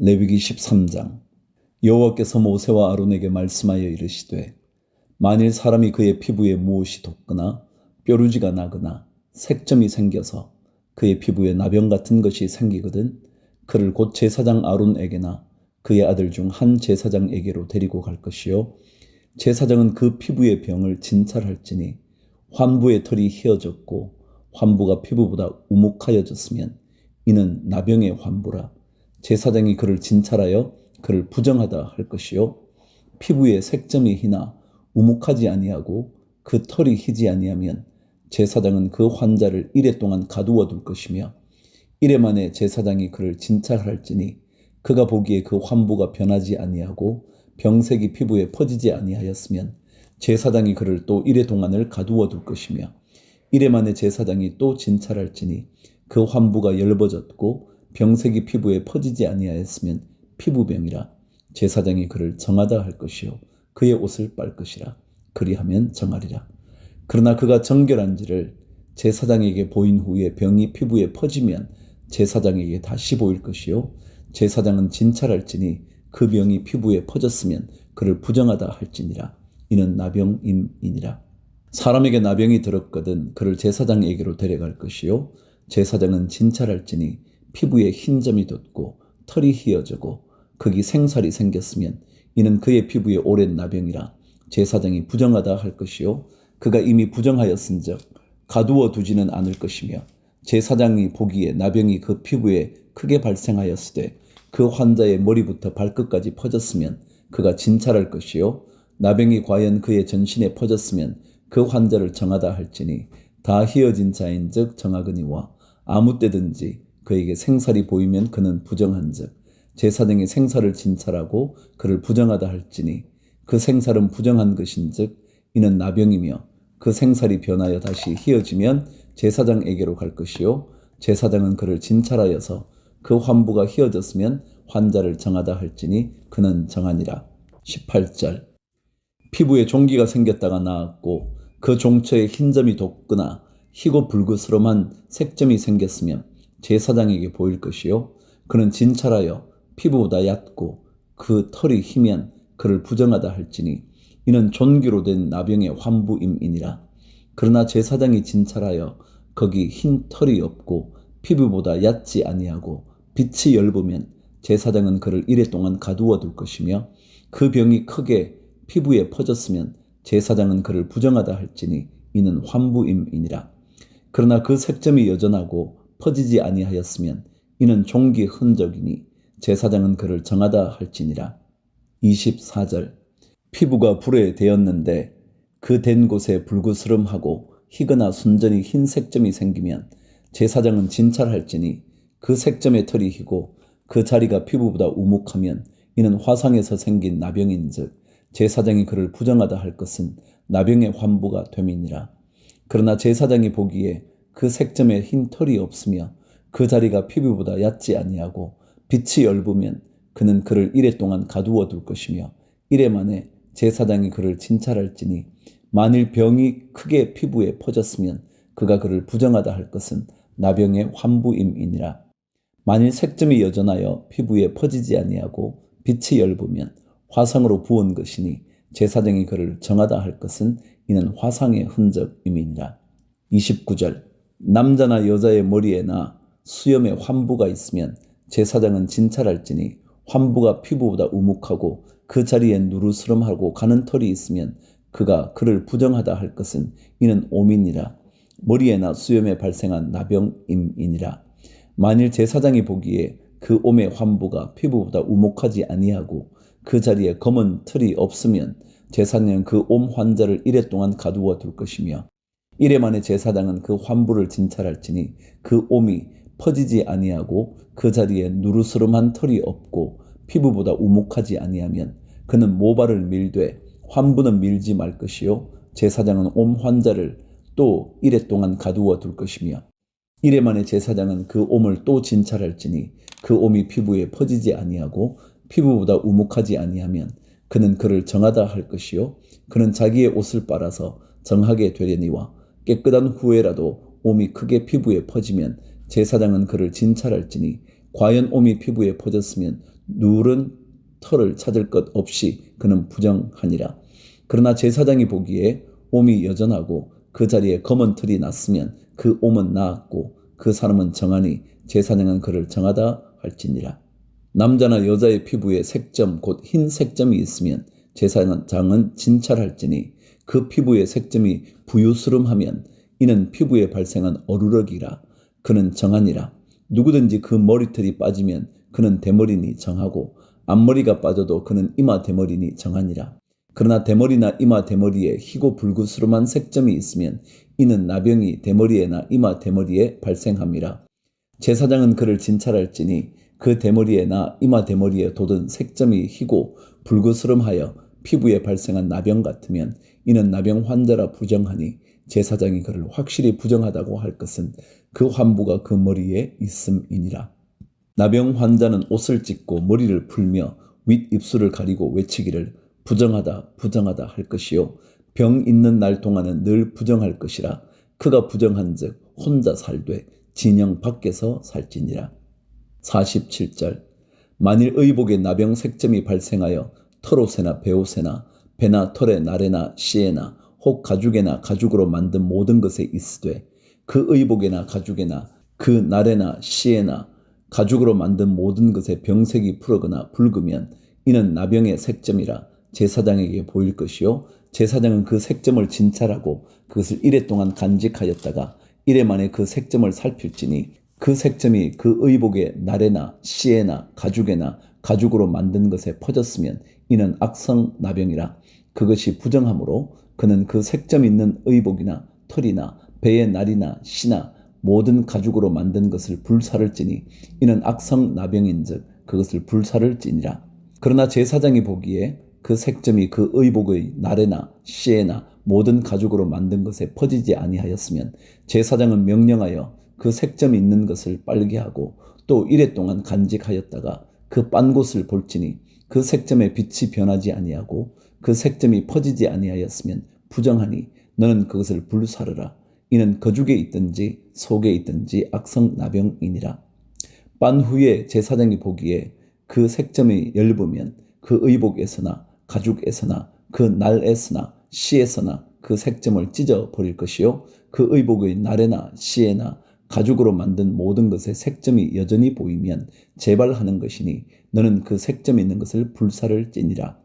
레위기 13장. 여호와께서 모세와 아론에게 말씀하여 이르시되 만일 사람이 그의 피부에 무엇이 돋거나 뾰루지가 나거나 색점이 생겨서 그의 피부에 나병 같은 것이 생기거든 그를 곧 제사장 아론에게나 그의 아들 중 한 제사장에게로 데리고 갈 것이요 제사장은 그 피부의 병을 진찰할지니 환부의 털이 휘어졌고 환부가 피부보다 우묵하여졌으면 이는 나병의 환부라. 제사장이 그를 진찰하여 그를 부정하다 할 것이요 피부에 색점이 희나 우묵하지 아니하고 그 털이 희지 아니하면 제사장은 그 환자를 이레 동안 가두어 둘 것이며 이레 만에 제사장이 그를 진찰할지니 그가 보기에 그 환부가 변하지 아니하고 병색이 피부에 퍼지지 아니하였으면 제사장이 그를 또 이레 동안을 가두어 둘 것이며 이레 만에 제사장이 또 진찰할지니 그 환부가 열버졌고 병색이 피부에 퍼지지 아니하였으면 피부병이라. 제사장이 그를 정하다 할 것이요 그의 옷을 빨 것이라. 그리하면 정하리라. 그러나 그가 정결한지를 제사장에게 보인 후에 병이 피부에 퍼지면 제사장에게 다시 보일 것이요 제사장은 진찰할지니 그 병이 피부에 퍼졌으면 그를 부정하다 할지니라. 이는 나병임이니라. 사람에게 나병이 들었거든 그를 제사장에게로 데려갈 것이요 제사장은 진찰할지니 피부에 흰 점이 돋고 털이 휘어지고 거기 생살이 생겼으면 이는 그의 피부에 오랜 나병이라. 제사장이 부정하다 할 것이요 그가 이미 부정하였은즉 가두어 두지는 않을 것이며 제사장이 보기에 나병이 그 피부에 크게 발생하였으되 그 환자의 머리부터 발끝까지 퍼졌으면 그가 진찰할 것이요 나병이 과연 그의 전신에 퍼졌으면 그 환자를 정하다 할지니 다 휘어진 자인즉 정하거니와 아무 때든지 그에게 생살이 보이면 그는 부정한즉 제사장이 생살을 진찰하고 그를 부정하다 할지니 그 생살은 부정한 것인즉 이는 나병이며 그 생살이 변하여 다시 휘어지면 제사장에게로 갈 것이요 제사장은 그를 진찰하여서 그 환부가 휘어졌으면 환자를 정하다 할지니 그는 정하니라. 18절. 피부에 종기가 생겼다가 나았고 그 종처에 흰 점이 돋거나 희고 붉으스름한 색점이 생겼으면 제사장에게 보일 것이요 그는 진찰하여 피부보다 얕고 그 털이 희면 그를 부정하다 할지니 이는 존귀로 된 나병의 환부임이니라. 그러나 제사장이 진찰하여 거기 흰 털이 없고 피부보다 얕지 아니하고 빛이 엷으면 제사장은 그를 이레 동안 가두어 둘 것이며 그 병이 크게 피부에 퍼졌으면 제사장은 그를 부정하다 할지니 이는 환부임이니라. 그러나 그 색점이 여전하고 퍼지지 아니하였으면 이는 종기 흔적이니 제사장은 그를 정하다 할지니라. 24절. 피부가 불에 되었는데 그 된 곳에 붉으스름하고 희거나 순전히 흰 색점이 생기면 제사장은 진찰할지니 그 색점의 털이 희고 그 자리가 피부보다 우묵하면 이는 화상에서 생긴 나병인즉 제사장이 그를 부정하다 할 것은 나병의 환부가 됨이니라. 그러나 제사장이 보기에 그 색점에 흰 털이 없으며 그 자리가 피부보다 얕지 아니하고 빛이 엷으면 그는 그를 이레 동안 가두어 둘 것이며 이레 만에 제사장이 그를 진찰할지니 만일 병이 크게 피부에 퍼졌으면 그가 그를 부정하다 할 것은 나병의 환부임이니라. 만일 색점이 여전하여 피부에 퍼지지 아니하고 빛이 엷으면 화상으로 부은 것이니 제사장이 그를 정하다 할 것은 이는 화상의 흔적임이니라. 29절. 남자나 여자의 머리에나 수염에 환부가 있으면 제사장은 진찰할지니 환부가 피부보다 우묵하고 그 자리에 누르스름하고 가는 털이 있으면 그가 그를 부정하다 할 것은 이는 오민이라. 머리에나 수염에 발생한 나병임이니라. 만일 제사장이 보기에 그 옴의 환부가 피부보다 우묵하지 아니하고 그 자리에 검은 털이 없으면 제사장은 그 옴 환자를 이레 동안 가두어 둘 것이며 이레 만에 제사장은 그 환부를 진찰할지니 그 옴이 퍼지지 아니하고 그 자리에 누르스름한 털이 없고 피부보다 우묵하지 아니하면 그는 모발을 밀되 환부는 밀지 말 것이요 제사장은 옴 환자를 또 이레 동안 가두어 둘 것이며 이레 만에 제사장은 그 옴을 또 진찰할지니 그 옴이 피부에 퍼지지 아니하고 피부보다 우묵하지 아니하면 그는 그를 정하다 할 것이요 그는 자기의 옷을 빨아서 정하게 되려니와 깨끗한 후에라도 옴이 크게 피부에 퍼지면 제사장은 그를 진찰할지니 과연 옴이 피부에 퍼졌으면 누런 털을 찾을 것 없이 그는 부정하니라. 그러나 제사장이 보기에 옴이 여전하고 그 자리에 검은 털이 났으면 그 옴은 나았고 그 사람은 정하니 제사장은 그를 정하다 할지니라. 남자나 여자의 피부에 색점 곧 흰 색점이 있으면 제사장은 진찰할지니 그 피부의 색점이 부유스름하면 이는 피부에 발생한 어루럭이라. 그는 정하니라. 누구든지 그 머리털이 빠지면 그는 대머리니 정하고 앞머리가 빠져도 그는 이마 대머리니 정하니라. 그러나 대머리나 이마 대머리에 희고 불구스름한 색점이 있으면 이는 나병이 대머리에나 이마 대머리에 발생함이라. 제사장은 그를 진찰할지니 그 대머리에나 이마 대머리에 돋은 색점이 희고 불구스름하여 피부에 발생한 나병 같으면 이는 나병 환자라 부정하니 제사장이 그를 확실히 부정하다고 할 것은 그 환부가 그 머리에 있음이니라. 나병 환자는 옷을 찢고 머리를 풀며 윗입술을 가리고 외치기를 부정하다 부정하다 할 것이요 병 있는 날 동안은 늘 부정할 것이라. 그가 부정한즉 혼자 살되 진영 밖에서 살지니라. 47절. 만일 의복에 나병 색점이 발생하여 털옷에나 베옷에나 배나 털에 나래나 씨에나 혹 가죽에나 가죽으로 만든 모든 것에 있으되 그 의복에나 가죽에나 그 나래나 씨에나 가죽으로 만든 모든 것에 병색이 푸르거나 붉으면 이는 나병의 색점이라 제사장에게 보일 것이요 제사장은 그 색점을 진찰하고 그것을 이래 동안 간직하였다가 이래 만에 그 색점을 살필지니 그 색점이 그 의복의 나래나 씨에나 가죽에나 가죽으로 만든 것에 퍼졌으면 이는 악성 나병이라. 그것이 부정하므로 그는 그 색점 있는 의복이나 털이나 배의 날이나 씨나 모든 가죽으로 만든 것을 불사를 찌니 이는 악성 나병인즉 그것을 불사를 찌니라. 그러나 제사장이 보기에 그 색점이 그 의복의 나래나 씨에나 모든 가죽으로 만든 것에 퍼지지 아니하였으면 제사장은 명령하여 그 색점이 있는 것을 빨게 하고 또 이래 동안 간직하였다가 그 빤 곳을 볼지니 그 색점의 빛이 변하지 아니하고 그 색점이 퍼지지 아니하였으면 부정하니 너는 그것을 불사르라. 이는 거죽에 있든지 속에 있든지 악성 나병이니라. 빤 후에 제사장이 보기에 그 색점이 엷으면 그 의복에서나 가죽에서나 그 날에서나 씨에서나 그 색점을 찢어 버릴 것이요 그 의복의 날에나 씨에나 가죽으로 만든 모든 것에 색점이 여전히 보이면 재발하는 것이니 너는 그 색점 있는 것을 불사를 찌니라.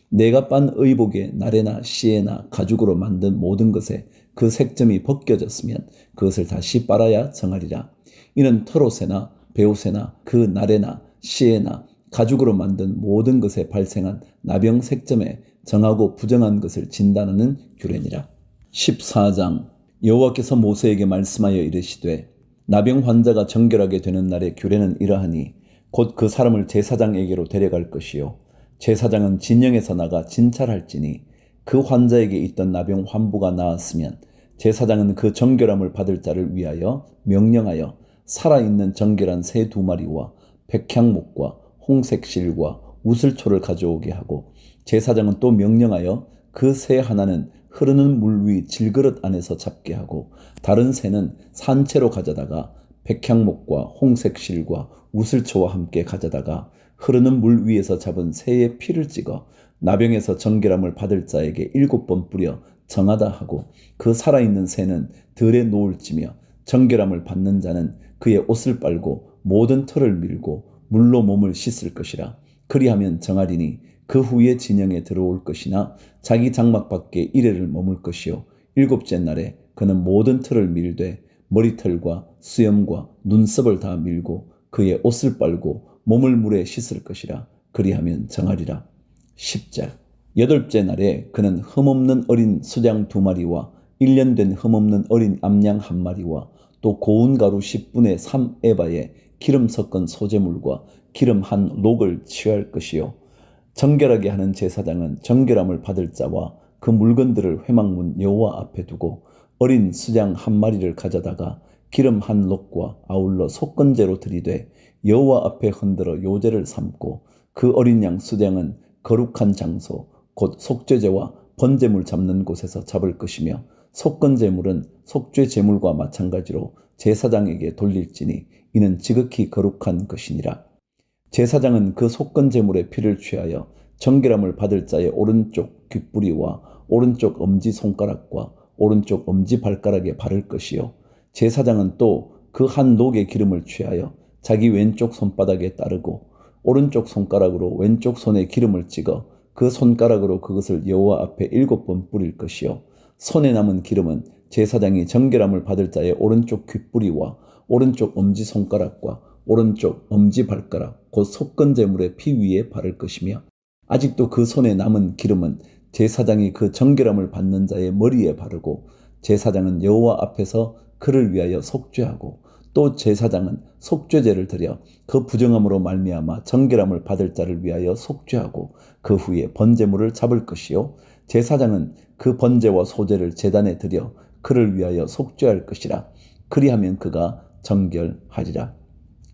내가 빤 의복에 날에나 씨에나 가죽으로 만든 모든 것에 그 색점이 벗겨졌으면 그것을 다시 빨아야 정하리라. 이는 털옷에나 베옷에나 그 날에나 씨에나 가죽으로 만든 모든 것에 발생한 나병 색점에 정하고 부정한 것을 진단하는 규례니라. 14장. 여호와께서 모세에게 말씀하여 이르시되 나병 환자가 정결하게 되는 날의 규례는 이러하니 곧 그 사람을 제사장에게로 데려갈 것이요 제사장은 진영에서 나가 진찰할지니 그 환자에게 있던 나병 환부가 나았으면 제사장은 그 정결함을 받을 자를 위하여 명령하여 살아있는 정결한 새 2마리와 백향목과 홍색 실과 우슬초를 가져오게 하고 제사장은 또 명령하여 그 새 하나는 흐르는 물 위 질그릇 안에서 잡게 하고 다른 새는 산채로 가져다가 백향목과 홍색 실과 우슬초와 함께 가져다가 흐르는 물 위에서 잡은 새의 피를 찍어 나병에서 정결함을 받을 자에게 7번 뿌려 정하다 하고 그 살아있는 새는 들에 놓을지며 정결함을 받는 자는 그의 옷을 빨고 모든 털을 밀고 물로 몸을 씻을 것이라. 그리하면 정하리니 그 후에 진영에 들어올 것이나 자기 장막 밖에 이래를 머물 것이요 7째 날에 그는 모든 털을 밀되 머리털과 수염과 눈썹을 다 밀고 그의 옷을 빨고 몸을 물에 씻을 것이라. 그리하면 정하리라. 10절. 8째 날에 그는 흠없는 어린 수장 2마리와 1년 된 흠없는 어린 암양 1마리와 또 고운 가루 10분의 3에바에 기름 섞은 소재물과 기름 한 록을 취할 것이요 정결하게 하는 제사장은 정결함을 받을 자와 그 물건들을 회막문 여호와 앞에 두고 어린 수장 1마리를 가져다가 기름 한 록과 아울러 속건제로 들이되 여호와 앞에 흔들어 요제를 삼고 그 어린 양 수장은 거룩한 장소 곧 속죄제와 번제물 잡는 곳에서 잡을 것이며 속건제물은 속죄제물과 마찬가지로 제사장에게 돌릴지니 이는 지극히 거룩한 것이니라. 제사장은 그 속건 제물의 피를 취하여 정결함을 받을 자의 오른쪽 귓뿌리와 오른쪽 엄지손가락과 오른쪽 엄지발가락에 바를 것이요. 제사장은 또 그 한 녹의 기름을 취하여 자기 왼쪽 손바닥에 따르고 오른쪽 손가락으로 왼쪽 손에 기름을 찍어 그 손가락으로 그것을 여호와 앞에 7번 뿌릴 것이요. 손에 남은 기름은 제사장이 정결함을 받을 자의 오른쪽 귓뿌리와 오른쪽 엄지손가락과 오른쪽 엄지발가락 곧 속건 제물의 피 위에 바를 것이며, 아직도 그 손에 남은 기름은 제사장이 그 정결함을 받는 자의 머리에 바르고, 제사장은 여호와 앞에서 그를 위하여 속죄하고, 또 제사장은 속죄제를 드려 그 부정함으로 말미암아 정결함을 받을 자를 위하여 속죄하고 그 후에 번제물을 잡을 것이요. 제사장은 그 번제와 소제를 제단에 드려 그를 위하여 속죄할 것이라. 그리하면 그가 정결하리라.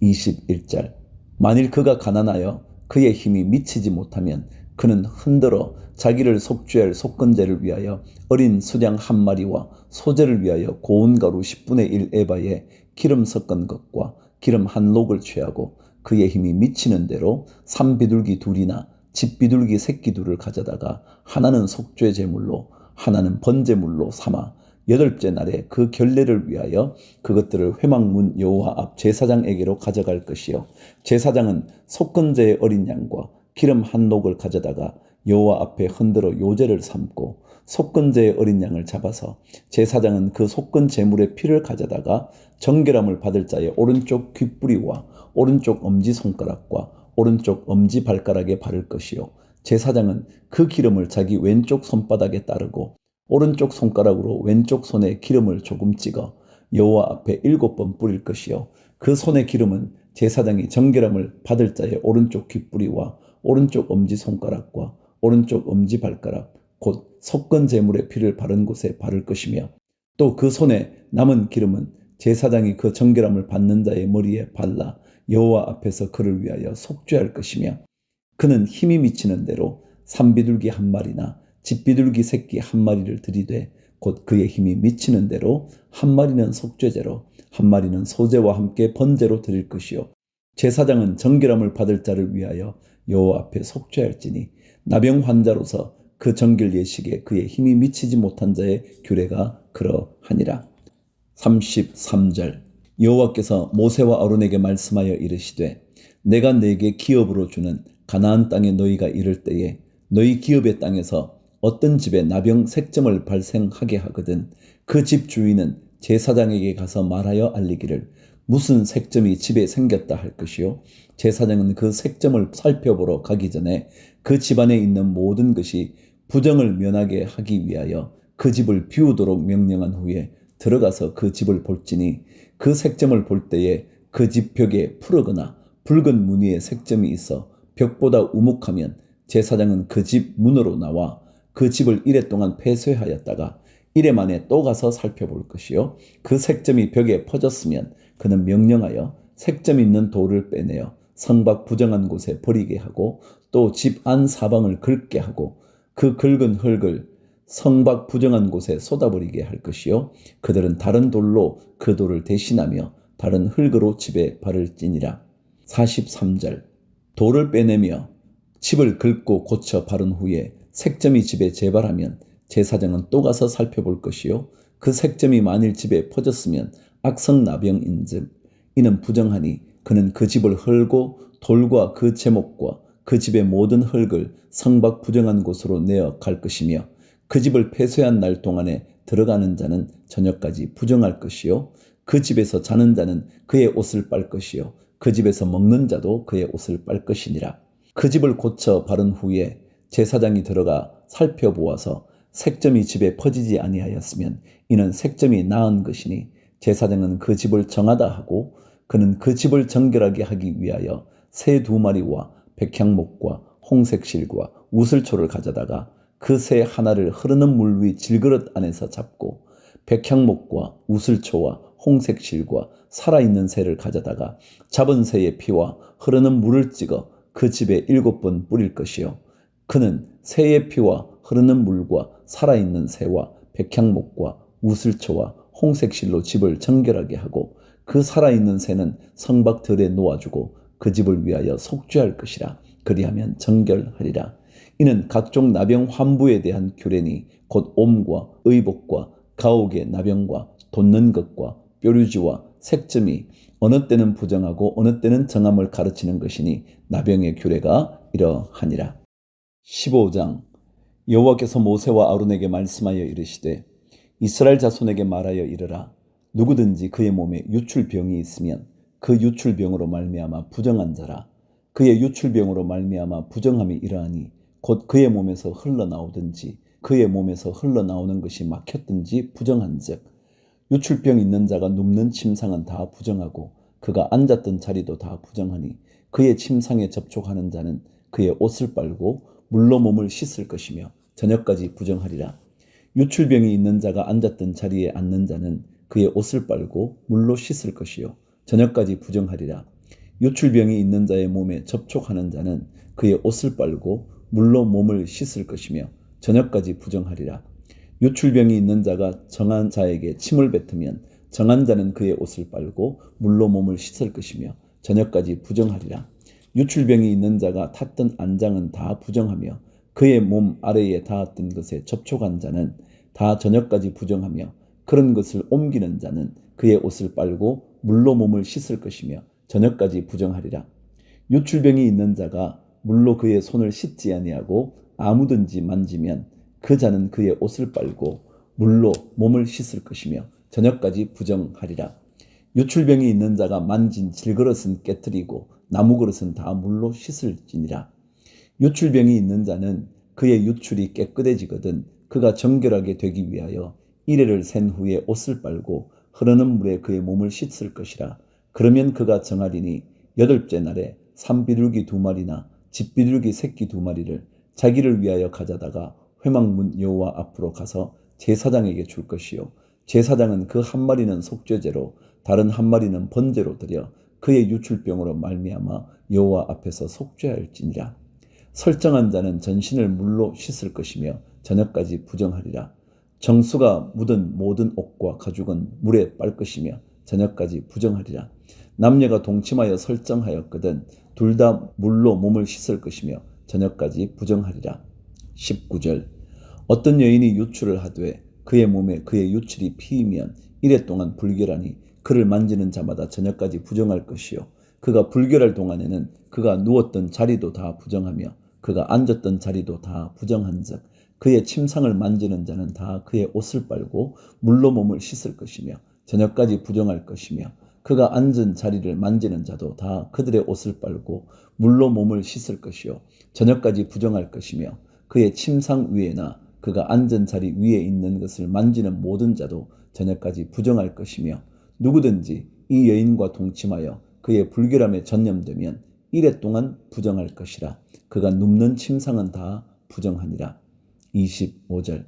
21절. 만일 그가 가난하여 그의 힘이 미치지 못하면 그는 흔들어 자기를 속죄할 속건제를 위하여 어린 수양 한 마리와 소제를 위하여 고운 가루 10분의 1 에바에 기름 섞은 것과 기름 한 녹을 취하고 그의 힘이 미치는 대로 산비둘기 둘이나 집비둘기 새끼 둘을 가져다가 하나는 속죄 제물로 하나는 번제물로 삼아 8째 날에 그 결례를 위하여 그것들을 회막문 여호와 앞 제사장에게로 가져갈 것이요. 제사장은 속건제의 어린 양과 기름 한 녹을 가져다가 여호와 앞에 흔들어 요제를 삼고 속건제의 어린 양을 잡아서 제사장은 그 속건 제물의 피를 가져다가 정결함을 받을 자의 오른쪽 귓뿌리와 오른쪽 엄지손가락과 오른쪽 엄지발가락에 바를 것이요. 제사장은 그 기름을 자기 왼쪽 손바닥에 따르고 오른쪽 손가락으로 왼쪽 손에 기름을 조금 찍어 여호와 앞에 7번 뿌릴 것이요. 그 손의 기름은 제사장이 정결함을 받을 자의 오른쪽 귓뿌리와 오른쪽 엄지손가락과 오른쪽 엄지발가락 곧 속건 제물의 피를 바른 곳에 바를 것이며, 또 그 손에 남은 기름은 제사장이 그 정결함을 받는 자의 머리에 발라 여호와 앞에서 그를 위하여 속죄할 것이며, 그는 힘이 미치는 대로 산비둘기 한 마리나 집비둘기 새끼 한 마리를 들이되 곧 그의 힘이 미치는 대로 한 마리는 속죄제로 한 마리는 소제와 함께 번제로 드릴 것이요. 제사장은 정결함을 받을 자를 위하여 여호와 앞에 속죄할지니 나병 환자로서 그 정결 예식에 그의 힘이 미치지 못한 자의 규례가 그러하니라. 33절. 여호와께서 모세와 아론에게 말씀하여 이르시되 내가 네게 기업으로 주는 가나안 땅에 너희가 이를 때에 너희 기업의 땅에서 어떤 집에 나병 색점을 발생하게 하거든 그 집 주인은 제사장에게 가서 말하여 알리기를 무슨 색점이 집에 생겼다 할 것이요. 제사장은 그 색점을 살펴보러 가기 전에 그 집안에 있는 모든 것이 부정을 면하게 하기 위하여 그 집을 비우도록 명령한 후에 들어가서 그 집을 볼지니, 그 색점을 볼 때에 그 집 벽에 푸르거나 붉은 무늬의 색점이 있어 벽보다 우묵하면 제사장은 그 집 문으로 나와 그 집을 이래 동안 폐쇄하였다가 이래 만에 또 가서 살펴볼 것이요. 그 색점이 벽에 퍼졌으면 그는 명령하여 색점 있는 돌을 빼내어 성밖 부정한 곳에 버리게 하고 또 집 안 사방을 긁게 하고 그 긁은 흙을 성밖 부정한 곳에 쏟아버리게 할 것이요. 그들은 다른 돌로 그 돌을 대신하며 다른 흙으로 집에 바를지니라. 43절. 돌을 빼내며 집을 긁고 고쳐 바른 후에 색점이 집에 재발하면 제사장은 또 가서 살펴볼 것이요. 그 색점이 만일 집에 퍼졌으면 악성나병인즉 이는 부정하니 그는 그 집을 헐고 돌과 그 제목과 그 집의 모든 흙을 성밖 부정한 곳으로 내어 갈 것이며, 그 집을 폐쇄한 날 동안에 들어가는 자는 저녁까지 부정할 것이요. 그 집에서 자는 자는 그의 옷을 빨 것이요. 그 집에서 먹는 자도 그의 옷을 빨 것이니라. 그 집을 고쳐 바른 후에 제사장이 들어가 살펴보아서 색점이 집에 퍼지지 아니하였으면 이는 색점이 나은 것이니 제사장은 그 집을 정하다 하고, 그는 그 집을 정결하게 하기 위하여 새 2마리와 백향목과 홍색실과 우슬초를 가져다가 그 새 하나를 흐르는 물 위 질그릇 안에서 잡고 백향목과 우슬초와 홍색실과 살아있는 새를 가져다가 잡은 새의 피와 흐르는 물을 찍어 그 집에 7번 뿌릴 것이요. 그는 새의 피와 흐르는 물과 살아있는 새와 백향목과 우슬초와 홍색실로 집을 정결하게 하고 그 살아있는 새는 성박 들에 놓아주고 그 집을 위하여 속죄할 것이라. 그리하면 정결하리라. 이는 각종 나병 환부에 대한 규례니 곧 옴과 의복과 가옥의 나병과 돋는 것과 뾰루지와 색점이 어느 때는 부정하고 어느 때는 정함을 가르치는 것이니 나병의 규례가 이러하니라. 15장. 여호와께서 모세와 아론에게 말씀하여 이르시되 이스라엘 자손에게 말하여 이르라. 누구든지 그의 몸에 유출병이 있으면 그 유출병으로 말미암아 부정한 자라. 그의 유출병으로 말미암아 부정함이 이러하니 곧 그의 몸에서 흘러나오든지 그의 몸에서 흘러나오는 것이 막혔든지 부정한즉 유출병 있는 자가 눕는 침상은 다 부정하고 그가 앉았던 자리도 다 부정하니 그의 침상에 접촉하는 자는 그의 옷을 빨고 물로 몸을 씻을 것이며 저녁까지 부정하리라. 유출병이 있는 자가 앉았던 자리에 앉는 자는 그의 옷을 빨고 물로 씻을 것이요 저녁까지 부정하리라. 유출병이 있는 자의 몸에 접촉하는 자는 그의 옷을 빨고 물로 몸을 씻을 것이며 저녁까지 부정하리라. 유출병이 있는 자가 정한 자에게 침을 뱉으면 정한 자는 그의 옷을 빨고 물로 몸을 씻을 것이며 저녁까지 부정하리라. 유출병이 있는 자가 탔던 안장은 다 부정하며 그의 몸 아래에 닿았던 것에 접촉한 자는 다 저녁까지 부정하며 그런 것을 옮기는 자는 그의 옷을 빨고 물로 몸을 씻을 것이며 저녁까지 부정하리라. 유출병이 있는 자가 물로 그의 손을 씻지 아니하고 아무든지 만지면 그 자는 그의 옷을 빨고 물로 몸을 씻을 것이며 저녁까지 부정하리라. 유출병이 있는 자가 만진 질그릇은 깨뜨리고 나무그릇은 다 물로 씻을지니라. 유출병이 있는 자는 그의 유출이 깨끗해지거든 그가 정결하게 되기 위하여 이레를 센 후에 옷을 빨고 흐르는 물에 그의 몸을 씻을 것이라. 그러면 그가 정하리니 8째 날에 산비둘기 2마리나 집비둘기 새끼 2마리를 자기를 위하여 가져다가 회막문 여호와 앞으로 가서 제사장에게 줄 것이요 제사장은 그 한 마리는 속죄제로 다른 한 마리는 번제로 드려 그의 유출병으로 말미암아 여호와 앞에서 속죄할지니라. 설정한 자는 전신을 물로 씻을 것이며 저녁까지 부정하리라. 정수가 묻은 모든 옷과 가죽은 물에 빨 것이며 저녁까지 부정하리라. 남녀가 동침하여 설정하였거든 둘 다 물로 몸을 씻을 것이며 저녁까지 부정하리라. 19절. 어떤 여인이 유출을 하되 그의 몸에 그의 유출이 피이면 이래 동안 불결하니 그를 만지는 자마다 저녁까지 부정할 것이요 그가 불결할 동안에는 그가 누웠던 자리도 다 부정하며 그가 앉았던 자리도 다 부정한즉 그의 침상을 만지는 자는 다 그의 옷을 빨고 물로 몸을 씻을 것이며 저녁까지 부정할 것이며 그가 앉은 자리를 만지는 자도 다 그들의 옷을 빨고 물로 몸을 씻을 것이요 저녁까지 부정할 것이며 그의 침상 위에나 그가 앉은 자리 위에 있는 것을 만지는 모든 자도 저녁까지 부정할 것이며 누구든지 이 여인과 동침하여 그의 불결함에 전념되면 이래 동안 부정할 것이라. 그가 눕는 침상은 다 부정하니라. 25절.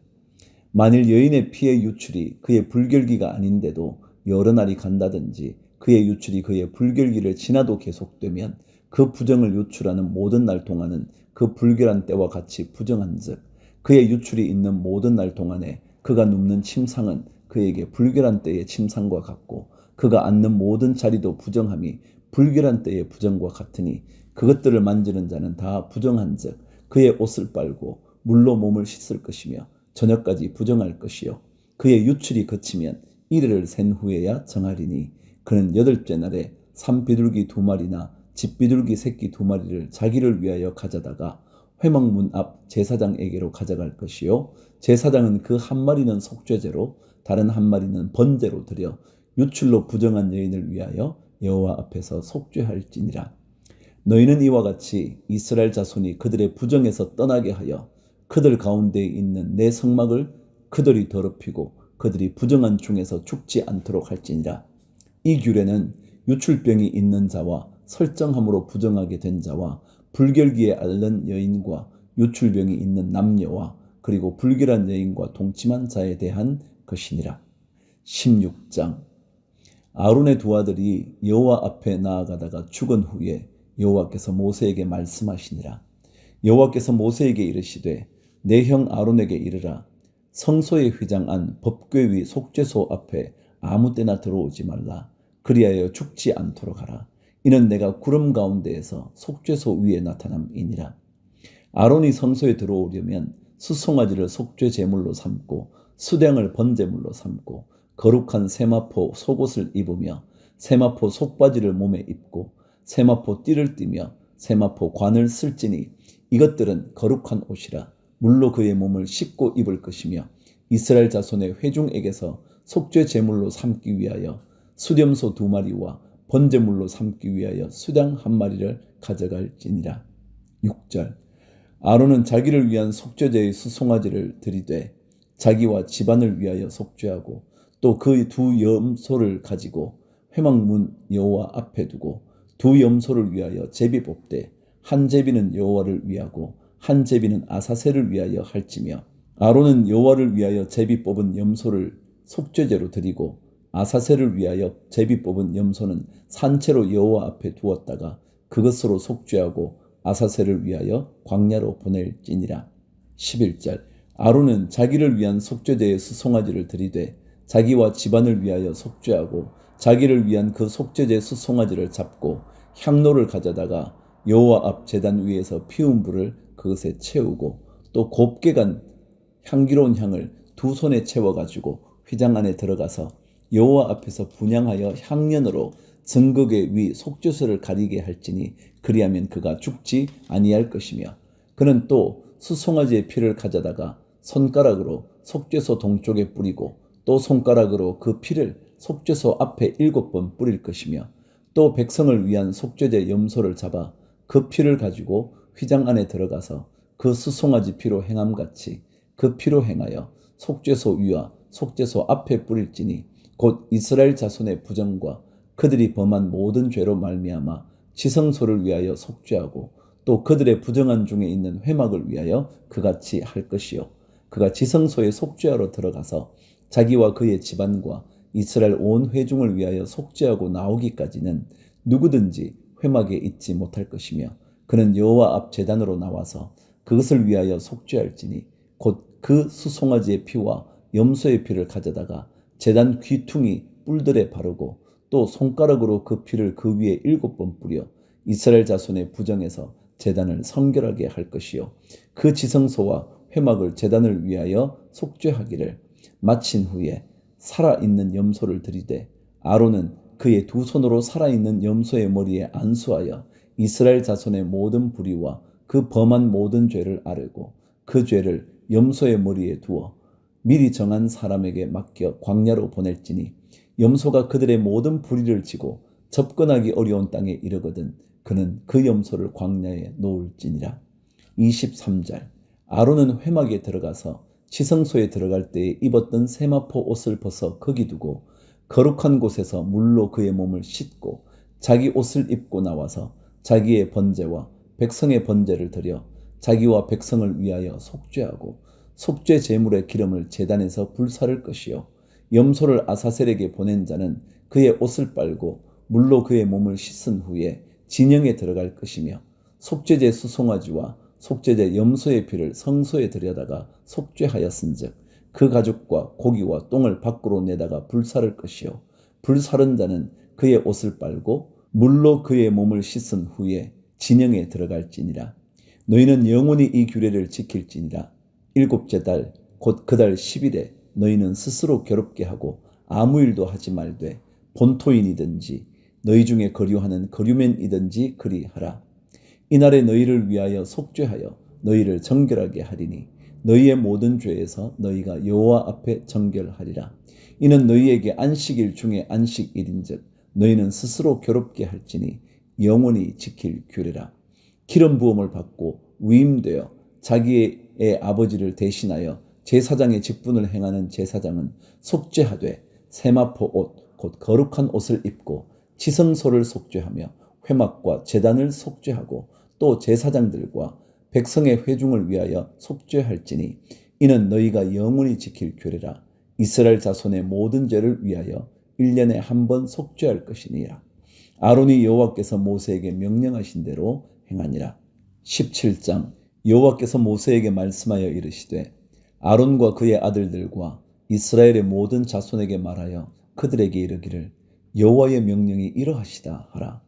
만일 여인의 피의 유출이 그의 불결기가 아닌데도 여러 날이 간다든지 그의 유출이 그의 불결기를 지나도 계속되면 그 부정을 유출하는 모든 날 동안은 그 불결한 때와 같이 부정한즉 그의 유출이 있는 모든 날 동안에 그가 눕는 침상은 그에게 불결한 때의 침상과 같고 그가 앉는 모든 자리도 부정함이 불결한 때의 부정과 같으니 그것들을 만지는 자는 다 부정한즉 그의 옷을 빨고 물로 몸을 씻을 것이며 저녁까지 부정할 것이요 그의 유출이 그치면 이레를 센 후에야 정하리니 그는 8째 날에 산비둘기 2마리나 집비둘기 새끼 2마리를 자기를 위하여 가져다가 회막문 앞 제사장에게로 가져갈 것이요 제사장은 그 한 마리는 속죄제로 다른 한 마리는 번제로 드려 유출로 부정한 여인을 위하여 여호와 앞에서 속죄할지니라. 너희는 이와 같이 이스라엘 자손이 그들의 부정에서 떠나게 하여 그들 가운데 있는 내 성막을 그들이 더럽히고 그들이 부정한 중에서 죽지 않도록 할지니라. 이 규례는 유출병이 있는 자와 설정함으로 부정하게 된 자와 불결기에 앓는 여인과 유출병이 있는 남녀와 그리고 불결한 여인과 동침한 자에 대한 것이니라. 16장. 아론의 2 아들이 여호와 앞에 나아가다가 죽은 후에 여호와께서 모세에게 말씀하시니라. 여호와께서 모세에게 이르시되 내 형 아론에게 이르라. 성소의 휘장 안 법궤 위 속죄소 앞에 아무 때나 들어오지 말라. 그리하여 죽지 않도록 하라. 이는 내가 구름 가운데에서 속죄소 위에 나타남이니라. 아론이 성소에 들어오려면 수송아지를 속죄 제물로 삼고 수량을 번제물로 삼고 거룩한 세마포 속옷을 입으며 세마포 속바지를 몸에 입고 세마포 띠를 띠며 세마포 관을 쓸지니 이것들은 거룩한 옷이라. 물로 그의 몸을 씻고 입을 것이며 이스라엘 자손의 회중에게서 속죄 제물로 삼기 위하여 수렴소 2마리와 번제물로 삼기 위하여 수량 1마리를 가져갈지니라. 6절. 아론은 자기를 위한 속죄제의 수송아지를 들이되 자기와 집안을 위하여 속죄하고 또 그 두 염소를 가지고 회막문 여호와 앞에 두고 두 염소를 위하여 제비 뽑되 한 제비는 여호와를 위하고 한 제비는 아사셀을 위하여 할지며 아론은 여호와를 위하여 제비 뽑은 염소를 속죄제로 드리고 아사셀을 위하여 제비 뽑은 염소는 산채로 여호와 앞에 두었다가 그것으로 속죄하고 아사셀을 위하여 광야로 보낼지니라. 11절. 아론은 자기를 위한 속죄제의 수송아지를 들이되 자기와 집안을 위하여 속죄하고 자기를 위한 그 속죄제 수송아지를 잡고 향로를 가져다가 여호와 앞 제단 위에서 피운 불을 그것에 채우고 또 곱게 간 향기로운 향을 두 손에 채워가지고 휘장 안에 들어가서 여호와 앞에서 분향하여 향년으로 증거계 위 속죄소를 가리게 할지니 그리하면 그가 죽지 아니할 것이며 그는 또 수송아지의 피를 가져다가 손가락으로 속죄소 동쪽에 뿌리고 또 손가락으로 그 피를 속죄소 앞에 7번 뿌릴 것이며 또 백성을 위한 속죄제 염소를 잡아 그 피를 가지고 휘장 안에 들어가서 그 수송아지 피로 행함같이 그 피로 행하여 속죄소 위와 속죄소 앞에 뿌릴지니 곧 이스라엘 자손의 부정과 그들이 범한 모든 죄로 말미암아 지성소를 위하여 속죄하고 또 그들의 부정한 중에 있는 회막을 위하여 그같이 할 것이요 그가 지성소에 속죄하러 들어가서 자기와 그의 집안과 이스라엘 온 회중을 위하여 속죄하고 나오기까지는 누구든지 회막에 있지 못할 것이며 그는 여호와 앞 제단으로 나와서 그것을 위하여 속죄할지니 곧 그 수송아지의 피와 염소의 피를 가져다가 제단 귀퉁이 뿔들에 바르고 또 손가락으로 그 피를 그 위에 7번 뿌려 이스라엘 자손의 부정에서 제단을 성결하게 할 것이요 그 지성소와 회막을 제단을 위하여 속죄하기를 마친 후에 살아있는 염소를 들이되 아론은 그의 두 손으로 살아있는 염소의 머리에 안수하여 이스라엘 자손의 모든 불의와 그 범한 모든 죄를 아뢰고 그 죄를 염소의 머리에 두어 미리 정한 사람에게 맡겨 광야로 보낼지니 염소가 그들의 모든 불의를 지고 접근하기 어려운 땅에 이르거든 그는 그 염소를 광야에 놓을지니라. 23절. 아론은 회막에 들어가서 지성소에 들어갈 때에 입었던 세마포 옷을 벗어 거기 두고 거룩한 곳에서 물로 그의 몸을 씻고 자기 옷을 입고 나와서 자기의 번제와 백성의 번제를 드려 자기와 백성을 위하여 속죄하고 속죄 제물의 기름을 제단에서 불사를 것이요 염소를 아사셀에게 보낸 자는 그의 옷을 빨고 물로 그의 몸을 씻은 후에 진영에 들어갈 것이며 속죄제 수송아지와 속죄제 염소의 피를 성소에 들여다가 속죄하였은즉 그 가죽과 고기와 똥을 밖으로 내다가 불사를 것이요 불사른 자는 그의 옷을 빨고 물로 그의 몸을 씻은 후에 진영에 들어갈지니라. 너희는 영원히 이 규례를 지킬지니라. 7째 달 곧 그 달 10일에 너희는 스스로 괴롭게 하고 아무 일도 하지 말되 본토인이든지 너희 중에 거류하는 거류맨이든지 그리하라. 이날에 너희를 위하여 속죄하여 너희를 정결하게 하리니 너희의 모든 죄에서 너희가 여호와 앞에 정결하리라. 이는 너희에게 안식일 중에 안식일인즉 너희는 스스로 괴롭게 할지니 영원히 지킬 규례라. 기름 부음을 받고 위임되어 자기의 아버지를 대신하여 제사장의 직분을 행하는 제사장은 속죄하되 세마포 옷 곧 거룩한 옷을 입고 지성소를 속죄하며 회막과 제단을 속죄하고 또 제사장들과 백성의 회중을 위하여 속죄할지니 이는 너희가 영원히 지킬 규례라. 이스라엘 자손의 모든 죄를 위하여 1년에 한 번 속죄할 것이니라. 아론이 여호와께서 모세에게 명령하신 대로 행하니라. 17장. 여호와께서 모세에게 말씀하여 이르시되 아론과 그의 아들들과 이스라엘의 모든 자손에게 말하여 그들에게 이르기를 여호와의 명령이 이러하시다 하라.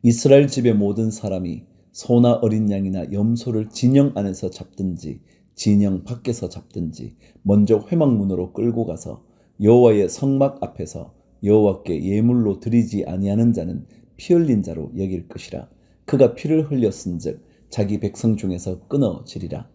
이스라엘 집의 모든 사람이 소나 어린 양이나 염소를 진영 안에서 잡든지 진영 밖에서 잡든지 먼저 회막문으로 끌고 가서 여호와의 성막 앞에서 여호와께 예물로 드리지 아니하는 자는 피 흘린 자로 여길 것이라. 그가 피를 흘렸은즉 자기 백성 중에서 끊어지리라.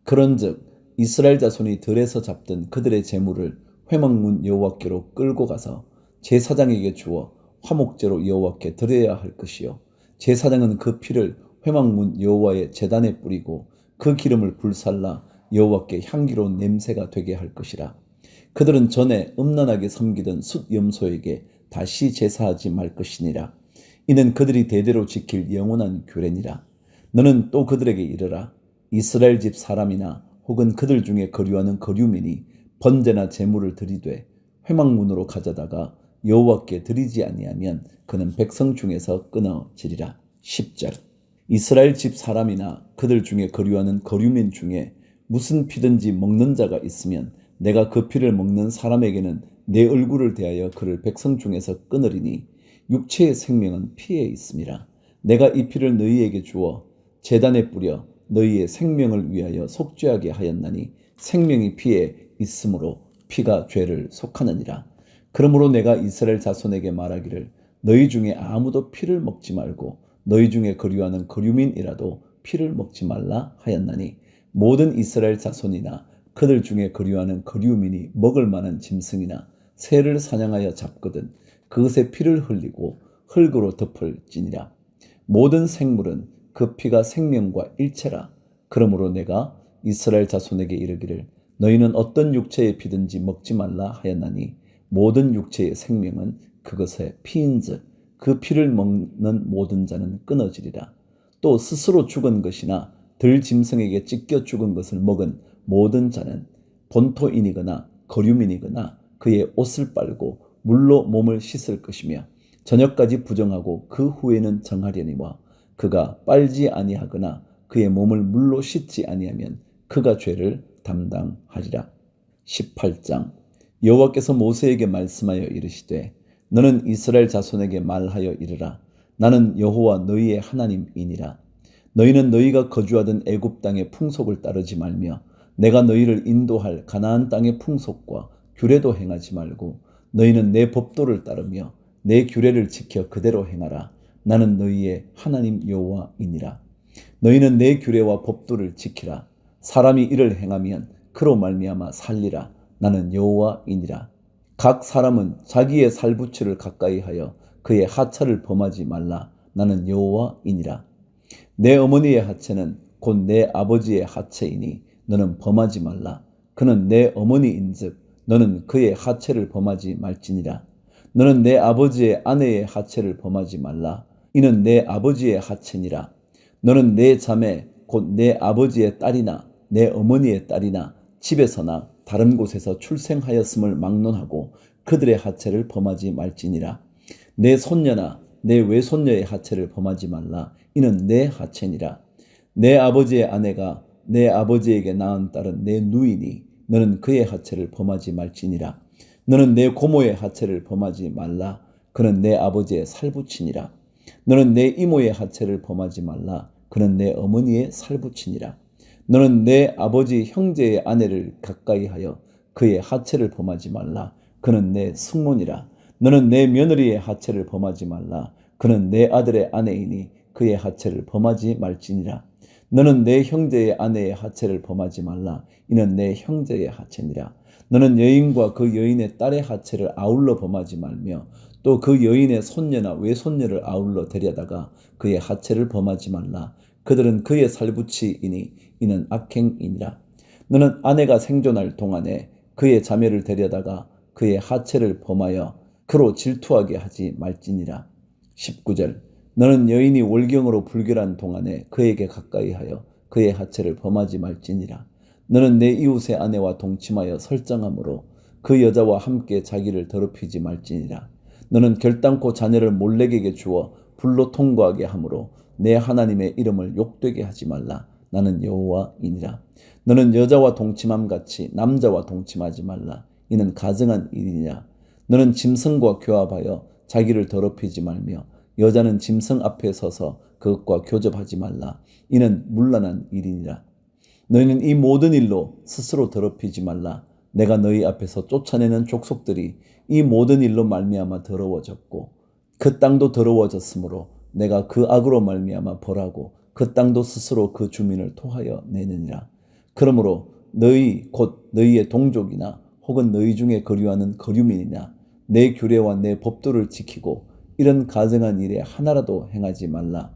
그런즉 이스라엘 자손이 들에서 잡던 그들의 재물을 회막문 여호와께로 끌고 가서 제사장에게 주어 화목제로 여호와께 드려야 할 것이요 제사장은 그 피를 회막문 여호와의 제단에 뿌리고 그 기름을 불살라 여호와께 향기로운 냄새가 되게 할 것이라. 그들은 전에 음란하게 섬기던 숫 염소에게 다시 제사하지 말 것이니라. 이는 그들이 대대로 지킬 영원한 규례니라. 너는 또 그들에게 이르라. 이스라엘 집 사람이나 혹은 그들 중에 거류하는 거류민이 번제나 제물을 드리되 회막문으로 가져다가 여호와께 드리지 아니하면 그는 백성 중에서 끊어지리라. 10절. 이스라엘 집 사람이나 그들 중에 거류하는 거류민 중에 무슨 피든지 먹는 자가 있으면 내가 그 피를 먹는 사람에게는 내 얼굴을 대하여 그를 백성 중에서 끊으리니 육체의 생명은 피에 있음이라. 내가 이 피를 너희에게 주어 제단에 뿌려 너희의 생명을 위하여 속죄하게 하였나니 생명이 피에 있으므로 피가 죄를 속하느니라. 그러므로 내가 이스라엘 자손에게 말하기를 너희 중에 아무도 피를 먹지 말고 너희 중에 거류하는 거류민이라도 피를 먹지 말라 하였나니 모든 이스라엘 자손이나 그들 중에 거류하는 거류민이 먹을 만한 짐승이나 새를 사냥하여 잡거든 그것의 피를 흘리고 흙으로 덮을지니라. 모든 생물은 그 피가 생명과 일체라. 그러므로 내가 이스라엘 자손에게 이르기를 너희는 어떤 육체의 피든지 먹지 말라 하였나니 모든 육체의 생명은 그것의 피인즉 그 피를 먹는 모든 자는 끊어지리라. 또 스스로 죽은 것이나 들 짐승에게 찢겨 죽은 것을 먹은 모든 자는 본토인이거나 거류민이거나 그의 옷을 빨고 물로 몸을 씻을 것이며 저녁까지 부정하고 그 후에는 정하려니와 그가 빨지 아니하거나 그의 몸을 물로 씻지 아니하면 그가 죄를 담당하리라. 18장. 여호와께서 모세에게 말씀하여 이르시되 너는 이스라엘 자손에게 말하여 이르라. 나는 여호와 너희의 하나님이니라. 너희는 너희가 거주하던 애굽 땅의 풍속을 따르지 말며 내가 너희를 인도할 가나안 땅의 풍속과 규례도 행하지 말고 너희는 내 법도를 따르며 내 규례를 지켜 그대로 행하라. 나는 너희의 하나님 여호와이니라. 너희는 내 규례와 법도를 지키라. 사람이 이를 행하면 그로 말미암아 살리라. 나는 여호와이니라. 각 사람은 자기의 살부치를 가까이 하여 그의 하차를 범하지 말라. 나는 여호와이니라. 내 어머니의 하체는 곧 내 아버지의 하체이니 너는 범하지 말라. 그는 내 어머니인즉 너는 그의 하체를 범하지 말지니라. 너는 내 아버지의 아내의 하체를 범하지 말라. 이는 내 아버지의 하체니라. 너는 내 자매 곧 내 아버지의 딸이나 내 어머니의 딸이나 집에서나 다른 곳에서 출생하였음을 막론하고 그들의 하체를 범하지 말지니라. 내 손녀나 내 외손녀의 하체를 범하지 말라. 이는 내 하체니라. 내 아버지의 아내가 내 아버지에게 낳은 딸은 내 누이니 너는 그의 하체를 범하지 말지니라. 너는 내 고모의 하체를 범하지 말라. 그는 내 아버지의 살부치니라. 너는 내 이모의 하체를 범하지 말라. 그는 내 어머니의 살부치니라. 너는 내 아버지 형제의 아내를 가까이 하여 그의 하체를 범하지 말라. 그는 내 숙모니라. 너는 내 며느리의 하체를 범하지 말라. 그는 내 아들의 아내이니 그의 하체를 범하지 말지니라. 너는 내 형제의 아내의 하체를 범하지 말라. 이는 내 형제의 하체니라. 너는 여인과 그 여인의 딸의 하체를 아울러 범하지 말며 또 그 여인의 손녀나 외손녀를 아울러 데려다가 그의 하체를 범하지 말라. 그들은 그의 살부치이니 이는 악행이니라. 너는 아내가 생존할 동안에 그의 자매를 데려다가 그의 하체를 범하여 그로 질투하게 하지 말지니라. 19절. 너는 여인이 월경으로 불결한 동안에 그에게 가까이 하여 그의 하체를 범하지 말지니라. 너는 내 이웃의 아내와 동침하여 설정함으로 그 여자와 함께 자기를 더럽히지 말지니라. 너는 결단코 자녀를 몰렉에게 주어 불로 통과하게 하므로 내 하나님의 이름을 욕되게 하지 말라. 나는 여호와이니라. 너는 여자와 동침함 같이 남자와 동침하지 말라. 이는 가증한 일이니라. 너는 짐승과 교합하여 자기를 더럽히지 말며 여자는 짐승 앞에 서서 그것과 교접하지 말라. 이는 문란한 일이니라. 너희는 이 모든 일로 스스로 더럽히지 말라. 내가 너희 앞에서 쫓아내는 족속들이 이 모든 일로 말미암아 더러워졌고 그 땅도 더러워졌으므로 내가 그 악으로 말미암아 벌하고 그 땅도 스스로 그 주민을 토하여 내느니라. 그러므로 너희 곧 너희의 동족이나 혹은 너희 중에 거류하는 거류민이나 내 규례와 내 법도를 지키고 이런 가증한 일에 하나라도 행하지 말라.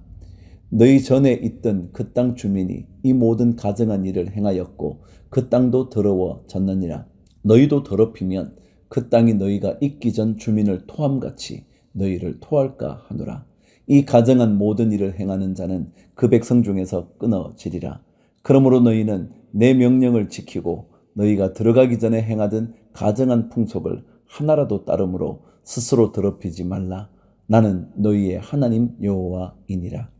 너희 전에 있던 그 땅 주민이 이 모든 가증한 일을 행하였고 그 땅도 더러워졌느니라. 너희도 더럽히면 그 땅이 너희가 있기 전 주민을 토함같이 너희를 토할까 하노라. 이 가증한 모든 일을 행하는 자는 그 백성 중에서 끊어지리라. 그러므로 너희는 내 명령을 지키고 너희가 들어가기 전에 행하던 가증한 풍속을 하나라도 따름으로 스스로 더럽히지 말라. 나는 너희의 하나님 여호와이니라.